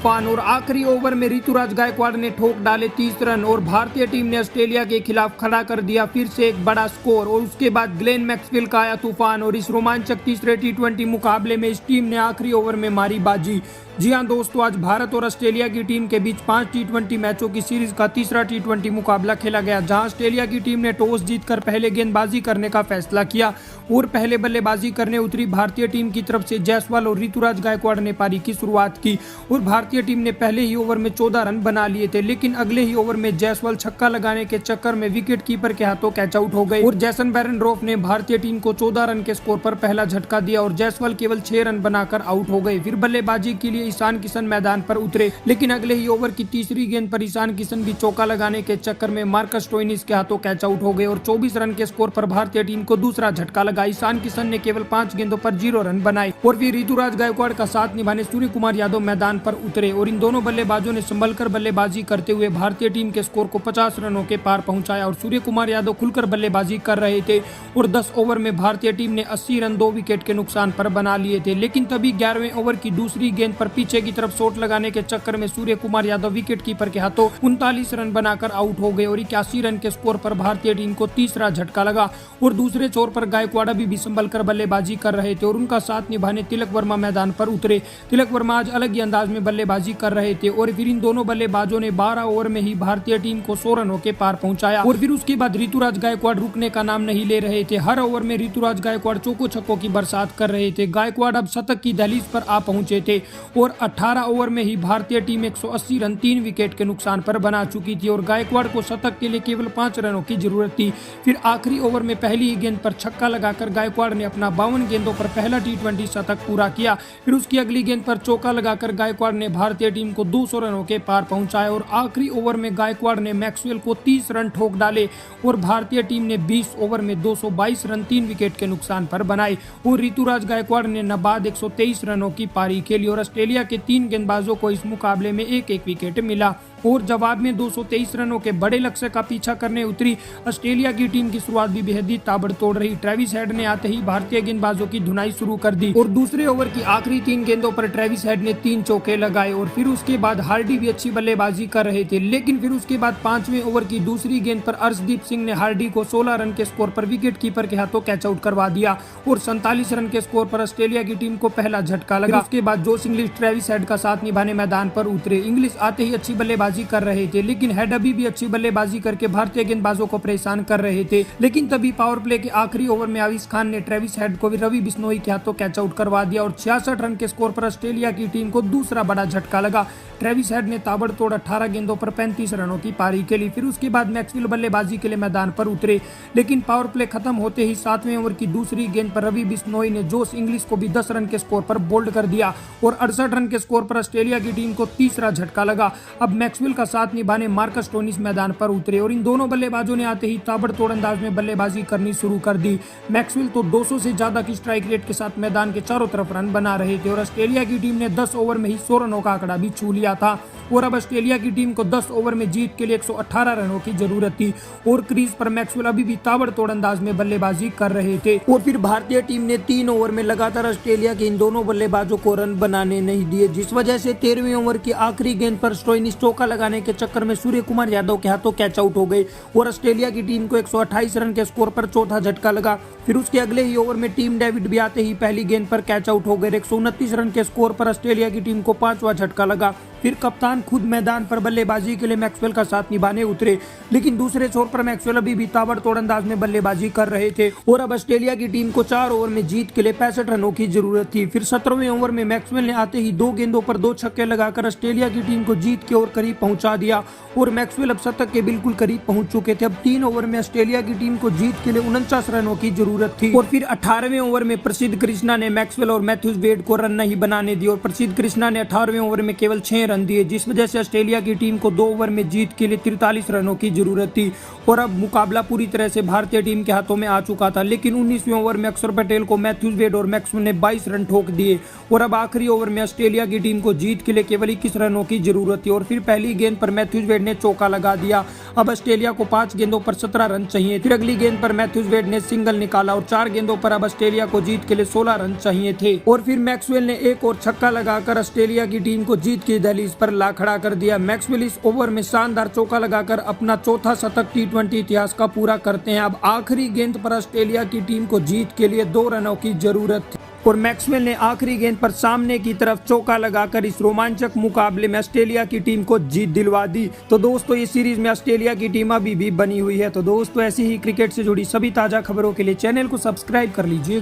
तूफान और आखिरी ओवर में ऋतुराज गायकवाड़ ने ठोक डाले 30 रन और भारतीय टीम ने ऑस्ट्रेलिया के खिलाफ खड़ा कर दिया फिर से एक बड़ा स्कोर। और उसके बाद ग्लेन मैक्सवेल का आया तूफान और इस रोमांचक तीसरे टी20 मुकाबले में इस टीम ने आखिरी ओवर में मारी बाजी। जी हां दोस्तों, आज भारत और ऑस्ट्रेलिया की टीम के बीच 5 टी20 मैचों की सीरीज का तीसरा टी20 मुकाबला खेला गया, जहां ऑस्ट्रेलिया की टीम ने टॉस जीतकर पहले गेंदबाजी करने का फैसला किया और पहले बल्लेबाजी करने उतरी भारतीय टीम की तरफ से जायसवाल और ऋतुराज गायकवाड़ ने पारी की शुरुआत की और भारतीय टीम ने पहले ही ओवर में 14 रन बना लिए थे, लेकिन अगले ही ओवर में जायसवाल छक्का लगाने के चक्कर में विकेट कीपर के हाथों कैच आउट हो गए और जैसन बेरेनरॉफ ने भारतीय टीम को 14 रन के स्कोर पर पहला झटका दिया और जायसवाल केवल 6 रन बनाकर आउट हो गए। फिर बल्लेबाजी के लिए ईशान किशन मैदान पर उतरे, लेकिन अगले ही ओवर की तीसरी गेंद पर ईशान किशन भी चौका लगाने के चक्कर में मार्कस स्टोइनिस के हाथों कैच आउट हो गए और 24 रन के स्कोर पर भारतीय टीम को दूसरा झटका लगा। ईशान किशन ने केवल 5 गेंदों पर 0 रन बनाए और फिर ऋतुराज गायकवाड़ का साथ निभाने सूर्य कुमार यादव मैदान पर उतरे और इन दोनों बल्लेबाजों ने संभलकर बल्लेबाजी करते हुए भारतीय टीम के स्कोर को 50 रनों के पार पहुंचाया और सूर्य कुमार यादव खुलकर बल्लेबाजी कर रहे थे और 10 ओवर में भारतीय टीम ने 80 रन 2 विकेट के नुकसान पर बना लिए थे। लेकिन तभी 11वें ओवर की दूसरी गेंद पर पीछे की तरफ शॉट लगाने के चक्कर में सूर्य कुमार यादव विकेट कीपर के हाथों 39 रन बनाकर आउट हो गए और 81 रन के स्कोर पर भारतीय टीम को तीसरा झटका लगा और दूसरे छोर पर गायकवाड़ भी संभलकर बल्लेबाजी कर रहे थे और उनका साथ निभाने तिलक वर्मा मैदान पर उतरे। तिलक वर्मा आज अलग ही अंदाज में बल्लेबाजी कर रहे थे और फिर इन दोनों बल्लेबाजों ने 12 ओवर में ही भारतीय टीम को 100 रनों के पार पहुंचाया और फिर उसके बाद ऋतुराज गायकवाड़ रुकने का नाम नहीं ले रहे थे। हर ओवर में ऋतुराज गायकवाड़ चौको छक्कों की बरसात कर रहे थे। गायकवाड़ अब शतक की दहलीज पर आ पहुंचे थे और 18 ओवर में ही भारतीय टीम 180 रन 3 विकेट के नुकसान पर बना चुकी थी और गायकवाड़ को शतक के लिए केवल 5 रनों की जरूरत थी। फिर आखिरी ओवर में पहली ही गेंद पर छक्का लगाकर गायकवाड़ ने अपना 52 गेंदों पर पहला टी20 शतक पूरा किया। फिर उसकी अगली गेंद पर चौका लगाकर गायकवाड़ ने भारतीय टीम को 200 रनों के पार पहुंचाया और आखिरी ओवर में गायकवाड़ ने मैक्सवेल को 30 रन ठोक डाले और भारतीय टीम ने 20 ओवर में 222 रन 3 विकेट के नुकसान पर बनाए और ऋतुराज गायकवाड़ ने नाबाद 123 रनों की पारी खेली और ऑस्ट्रेलिया के 3 गेंदबाजों को इस मुकाबले में एक एक विकेट मिला और जवाब में 223 रनों के बड़े लक्ष्य का पीछा करने उतरी ऑस्ट्रेलिया की टीम की शुरुआत भी बेहद ही ताबड़तोड़ रही। ट्रेविस हेड ने आते ही भारतीय गेंदबाजों की धुनाई शुरू कर दी और दूसरे ओवर की आखिरी 3 गेंदों पर ट्रेविस हेड ने 3 चौके लगाए और फिर उसके बाद हार्डी भी अच्छी बल्लेबाजी कर रहे थे, लेकिन फिर उसके बाद 5वें ओवर की दूसरी गेंद पर अर्शदीप सिंह ने हार्डी को 16 रन के स्कोर पर विकेट कीपर के हाथों कैच आउट करवा दिया और 47 रन के स्कोर पर ऑस्ट्रेलिया की टीम को पहला झटका लगा। उसके बाद जोश इंग्लिश ट्रेविस हेड का साथ निभाने मैदान पर उतरे। इंग्लिश आते ही अच्छी बल्लेबाजी कर रहे थे, लेकिन हेड अभी भी अच्छी बल्लेबाजी करके भारतीय गेंदबाजों को परेशान कर रहे थे। लेकिन तभी पावर प्ले के आखिरी ओवर में आविश खान ने ट्रेविस हेड को रवि बिश्नोई के हाथों कैच आउट करवा दिया और 66 रन के स्कोर पर ऑस्ट्रेलिया की टीम को दूसरा बड़ा झटका लगा। ट्रेविस हेड ने ताबड़तोड़ 18 गेंदों पर 35 रनों की पारी खेली। फिर उसके बाद मैक्सवेल बल्लेबाजी के लिए मैदान पर उतरे, लेकिन पावर प्ले खत्म होते ही 7वें ओवर की दूसरी गेंद पर रवि बिश्नोई ने जोश इंग्लिश को भी 10 रन के स्कोर पर बोल्ड कर दिया और 68 रन के स्कोर पर ऑस्ट्रेलिया की टीम को तीसरा झटका लगा। अब मैक्सवेल का साथ निभाने मार्कस स्टोइनिस मैदान पर उतरे और इन दोनों बल्लेबाजों ने आते ही ताबड़तोड़ अंदाज में बल्लेबाजी करनी शुरू कर दी। मैक्सवेल तो 200 से ज्यादा की स्ट्राइक रेट के साथ मैदान के चारों तरफ रन बना रहे थे और ऑस्ट्रेलिया की टीम ने 10 ओवर में ही 100 रनों का आंकड़ा भी छू लिया था और अब ऑस्ट्रेलिया की टीम को 10 ओवर में जीत के लिए 118 रनों की जरूरत थी और क्रीज पर मैक्सवेल अभी भी ताबड़तोड़ अंदाज में बल्लेबाजी कर रहे थे और फिर भारतीय टीम ने 3 ओवर में लगातार ऑस्ट्रेलिया के इन दोनों बल्लेबाजों को रन बनाने नहीं दिए, जिस वजह से 13वें ओवर की आखिरी गेंद पर स्टोइनिस चौका लगाने के चक्कर में सूर्य कुमार यादव के हाथों कैच आउट हो गए और ऑस्ट्रेलिया की टीम को 128 रन के स्कोर पर चौथा झटका लगा। फिर उसके अगले ही ओवर में टीम डेविड भी आते ही पहली गेंद पर कैच आउट हो गए। 129 रन के स्कोर पर ऑस्ट्रेलिया की टीम को 5वां झटका लगा। फिर कप्तान खुद मैदान पर बल्लेबाजी के लिए मैक्सवेल का साथ निभाने उतरे, लेकिन दूसरे छोर पर मैक्सवेल अभी भी ताबड़तोड़ अंदाज में बल्लेबाजी कर रहे थे और अब ऑस्ट्रेलिया की टीम को 4 ओवर में जीत के लिए 65 रनों की जरूरत थी। फिर 17वें ओवर में मैक्सवेल ने आते ही 2 गेंदों पर 2 छक्के लगाकर ऑस्ट्रेलिया की टीम को जीत के और करीब पहुंचा दिया और मैक्सवेल अब शतक के बिल्कुल करीब पहुंच चुके थे। अब 3 ओवर में ऑस्ट्रेलिया की टीम को जीत के लिए 49 रनों की जरूरत थी और फिर 18वें ओवर में प्रसिद्ध कृष्णा ने मैक्सवेल और मैथ्यूज वेड को रन नहीं बनाने दिए और प्रसिद्ध कृष्णा ने 18वें ओवर में केवल 6 रन दिए, जिस वजह से ऑस्ट्रेलिया की टीम को 2 ओवर में जीत के लिए 43 रनों की जरूरत थी और अब मुकाबला पूरी तरह से भारतीय टीम के हाथों में आ चुका था। लेकिन 19वें ओवर में अक्षर पटेल को मैथ्यूज वेड और मैक्सवेल ने 22 रन ठोक दिए और अब आखिरी ओवर में ऑस्ट्रेलिया की टीम को जीत के लिए केवल 21 रनों की जरूरत थी और फिर पहली गेंद पर मैथ्यूज वेड ने चौका लगा दिया। अब ऑस्ट्रेलिया को 5 गेंदों पर 17 रन चाहिए। फिर अगली गेंद पर मैथ्यूज वेड ने सिंगल निकाला और 4 गेंदों पर अब ऑस्ट्रेलिया को जीत के लिए 16 रन चाहिए थे और फिर मैक्सवेल ने एक और छक्का लगाकर ऑस्ट्रेलिया की टीम को जीत की दहलीज क्रीज पर ला खड़ा कर दिया। मैक्सवेल इस ओवर में शानदार चौका लगाकर अपना चौथा शतक T20 इतिहास का पूरा करते हैं। अब आखिरी गेंद पर ऑस्ट्रेलिया की टीम को जीत के लिए 2 रनों की जरूरत थी और मैक्सवेल ने आखिरी गेंद पर सामने की तरफ चौका लगाकर इस रोमांचक मुकाबले में ऑस्ट्रेलिया की टीम को जीत दिलवा दी। तो दोस्तों ये सीरीज में ऑस्ट्रेलिया की टीम अभी भी बनी हुई है। तो दोस्तों ऐसी ही क्रिकेट से जुड़ी सभी ताजा खबरों के लिए चैनल को सब्सक्राइब कर लीजिए।